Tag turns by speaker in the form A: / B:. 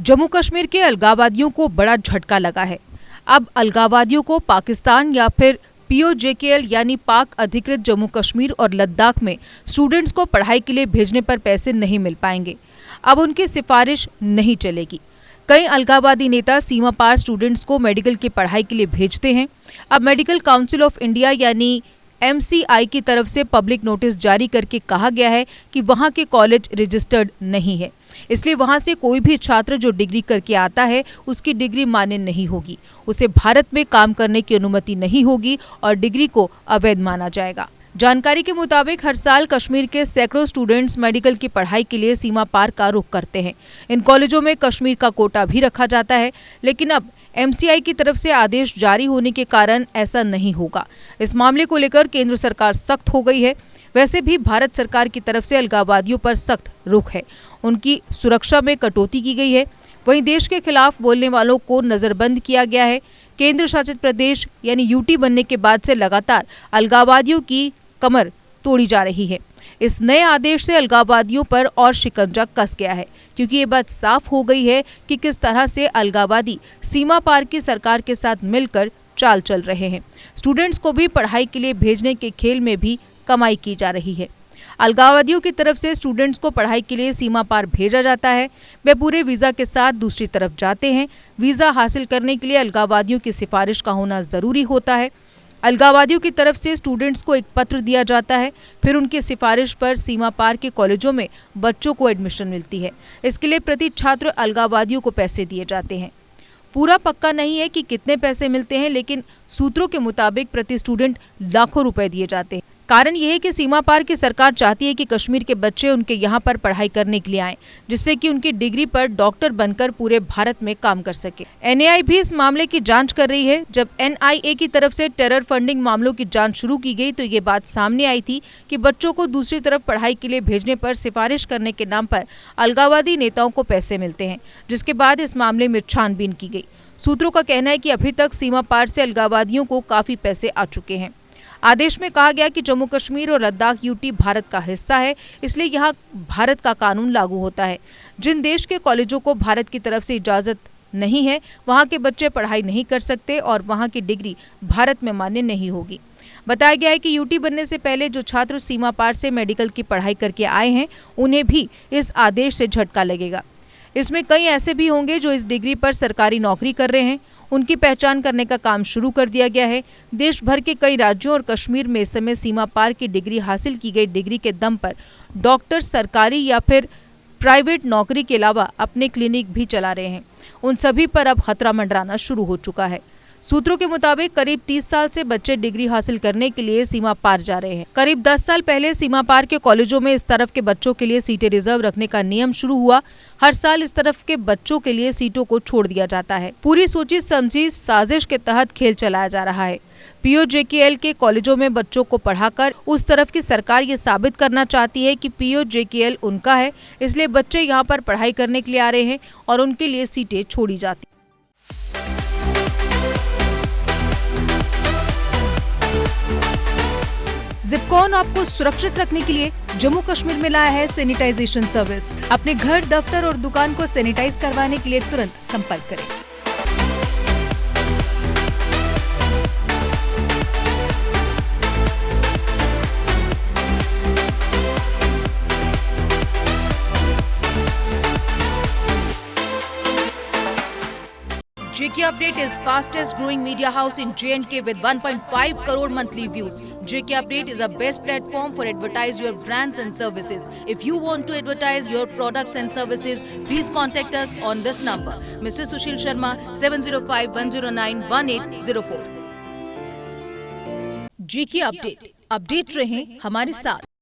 A: जम्मू कश्मीर के अलगाववादियों को बड़ा झटका लगा है। अब अलगाववादियों को पाकिस्तान या फिर POJKL यानी पाक अधिकृत जम्मू कश्मीर और लद्दाख में स्टूडेंट्स को पढ़ाई के लिए भेजने पर पैसे नहीं मिल पाएंगे। अब उनकी सिफारिश नहीं चलेगी। कई अलगाववादी नेता सीमा पार स्टूडेंट्स को मेडिकल की पढ़ाई के लिए भेजते हैं। अब मेडिकल काउंसिल ऑफ इंडिया यानी MCI की तरफ से पब्लिक नोटिस जारी करके कहा गया है कि वहां के कॉलेज रजिस्टर्ड नहीं है, इसलिए वहां से कोई भी छात्र जो डिग्री करके आता है उसकी डिग्री मान्य नहीं होगी, उसे भारत में काम करने की अनुमति नहीं होगी और डिग्री को अवैध माना जाएगा। जानकारी के मुताबिक हर साल कश्मीर के सैकड़ों स्टूडेंट्स मेडिकल की पढ़ाई के लिए सीमा पार का रुख करते हैं। इन कॉलेजों में कश्मीर का कोटा भी रखा जाता है, लेकिन अब MCI की तरफ से आदेश जारी होने के कारण ऐसा नहीं होगा। इस मामले को लेकर केंद्र सरकार सख्त हो गई है। वैसे भी भारत सरकार की तरफ से अलगाववादियों पर सख्त रुख है, उनकी सुरक्षा में कटौती की गई है। वहीं देश के खिलाफ बोलने वालों को नजरबंद किया गया है। केंद्र शासित प्रदेश यानी UT बनने के बाद से लगातार अलगाववादियों की कमर तोड़ी जा रही है। इस नए आदेश से अलगाववादियों पर और शिकंजा कस गया है, क्योंकि ये बात साफ हो गई है कि किस तरह से अलगाववादी सीमा पार की सरकार के साथ मिलकर चाल चल रहे हैं। स्टूडेंट्स को भी पढ़ाई के लिए भेजने के खेल में भी कमाई की जा रही है। अलगाववादियों की तरफ से स्टूडेंट्स को पढ़ाई के लिए सीमा पार भेजा जाता है। वे पूरे वीजा के साथ दूसरी तरफ जाते हैं। वीजा हासिल करने के लिए अलगाववादियों की सिफारिश का होना जरूरी होता है। अलगाववादियों की तरफ से स्टूडेंट्स को एक पत्र दिया जाता है, फिर उनकी सिफारिश पर सीमा पार के कॉलेजों में बच्चों को एडमिशन मिलती है। इसके लिए प्रति छात्र अलगाववादियों को पैसे दिए जाते हैं। पूरा पक्का नहीं है कि कितने पैसे मिलते हैं, लेकिन सूत्रों के मुताबिक प्रति स्टूडेंट लाखों रुपए दिए जाते हैं। कारण यह है कि सीमा पार की सरकार चाहती है कि कश्मीर के बच्चे उनके यहाँ पर पढ़ाई करने के लिए आएं, जिससे कि उनकी डिग्री पर डॉक्टर बनकर पूरे भारत में काम कर सके। NAI भी इस मामले की जांच कर रही है। जब NIA की तरफ से टेरर फंडिंग मामलों की जांच शुरू की गई तो ये बात सामने आई थी कि बच्चों को दूसरी तरफ पढ़ाई के लिए भेजने पर सिफारिश करने के नाम पर अलगाववादी नेताओं को पैसे मिलते हैं, जिसके बाद इस मामले में छानबीन की गई। सूत्रों का कहना है कि अभी तक सीमा पार से अलगाववादियों को काफी पैसे आ चुके हैं। आदेश में कहा गया कि जम्मू कश्मीर और लद्दाख UT भारत का हिस्सा है, इसलिए यहाँ भारत का कानून लागू होता है। जिन देश के कॉलेजों को भारत की तरफ से इजाजत नहीं है, वहाँ के बच्चे पढ़ाई नहीं कर सकते और वहाँ की डिग्री भारत में मान्य नहीं होगी। बताया गया है कि UT बनने से पहले जो छात्र सीमा पार से मेडिकल की पढ़ाई करके आए हैं, उन्हें भी इस आदेश से झटका लगेगा। इसमें कई ऐसे भी होंगे जो इस डिग्री पर सरकारी नौकरी कर रहे हैं। उनकी पहचान करने का काम शुरू कर दिया गया है। देश भर के कई राज्यों और कश्मीर में इस समय सीमा पार की डिग्री हासिल की गई डिग्री के दम पर डॉक्टर सरकारी या फिर प्राइवेट नौकरी के अलावा अपने क्लिनिक भी चला रहे हैं। उन सभी पर अब खतरा मंडराना शुरू हो चुका है। सूत्रों के मुताबिक करीब 30 साल से बच्चे डिग्री हासिल करने के लिए सीमा पार जा रहे हैं। करीब 10 साल पहले सीमा पार के कॉलेजों में इस तरफ के बच्चों के लिए सीटें रिजर्व रखने का नियम शुरू हुआ। हर साल इस तरफ के बच्चों के लिए सीटों को छोड़ दिया जाता है। पूरी सोची समझी साजिश के तहत खेल चलाया जा रहा है। POJKL के कॉलेजों में बच्चों को पढ़ाकर उस तरफ की सरकार ये साबित करना चाहती है कि POJKL उनका है, इसलिए बच्चे यहाँ पर पढ़ाई करने के लिए आ रहे हैं और उनके लिए सीटें छोड़ी जाती। ज़िपकॉन आपको सुरक्षित रखने के लिए जम्मू कश्मीर में लाया है सैनिटाइजेशन सर्विस। अपने घर, दफ्तर और दुकान को सैनिटाइज करवाने के लिए तुरंत संपर्क करें। JK Update is fastest growing media house in J&K with 1.5 crore monthly views. JK Update is a best platform for advertise your brands and services. If you want to advertise your products and services, please contact us on this number. Mr. Sushil Sharma, 705-109-1804. JK Update. Update रहें हमारे साथ।